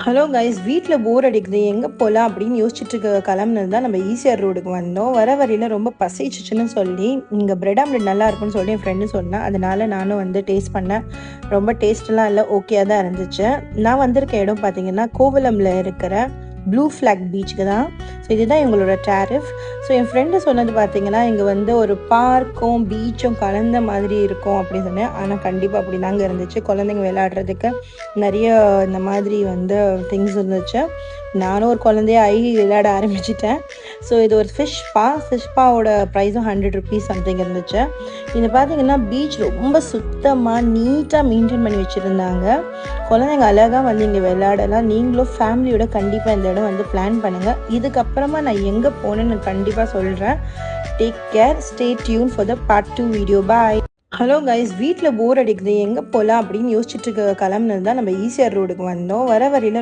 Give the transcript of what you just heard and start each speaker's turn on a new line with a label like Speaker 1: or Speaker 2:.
Speaker 1: Hello guys, வீட்டில் போர் அடிக்குது, எங்கே போகலாம் அப்படின்னு யோசிச்சுட்டு இருக்க கிளம்புனது தான் நம்ம ஈசிஆர் ரோடுக்கு வந்தோம். வர வழியில் ரொம்ப பசிச்சுன்னு சொல்லி இங்கே பிரெட் ஆம்லெட் நல்லா இருக்குன்னு சொல்லி என் ஃப்ரெண்டு சொன்னேன். அதனால நானும் வந்து டேஸ்ட் பண்ணேன். ரொம்ப டேஸ்ட்லாம் இல்லை, ஓகேயாக தான் இருந்துச்சு. நான் வந்திருக்க இடம் பார்த்தீங்கன்னா கோவளமில் இருக்கிற ப்ளூ ஃப்ளாக் பீச்சுக்கு தான். ஸோ இதுதான் எங்களோட டேரிஃப். ஸோ என் ஃப்ரெண்டு சொன்னது பார்த்தீங்கன்னா இங்கே வந்து ஒரு பார்க்கும் பீச்சும் கலந்த மாதிரி இருக்கும் அப்படின்னு சொன்னேன். ஆனால் கண்டிப்பாக அப்படி தாங்க இருந்துச்சு. குழந்தைங்க விளையாடுறதுக்கு நிறைய இந்த மாதிரி வந்து திங்ஸ் இருந்துச்சு. நானும் ஒரு குழந்தைய விளையாட ஆரம்பிச்சிட்டேன். ஸோ இது ஒரு ஃபிஷ்பாவோட ப்ரைஸும் 100 ருபீஸ் சம்திங் இருந்துச்சு. இது பார்த்தீங்கன்னா பீச் ரொம்ப சுத்தமாக நீட்டாக மெயின்டைன் பண்ணி வச்சுருந்தாங்க. குழந்தைங்க அழகாக வந்து இங்கே விளையாடலாம். நீங்களும் ஃபேமிலியோட கண்டிப்பாக இந்த இடம் வந்து பிளான் பண்ணுங்கள். இதுக்கப்புறமா நான் எங்கே போனேன்னு கண்டிப்பாக சொல்கிறேன். Take care, stay tune for the part 2 video. Bye. Hello guys, வீட்டில் போர் அடிக்குது, எங்கே போகலாம் அப்படின்னு யோசிச்சுட்டு இருக்க கிளம்புனது தான் நம்ம ஈசிஆர் ரோடுக்கு வந்தோம். வர வழியில்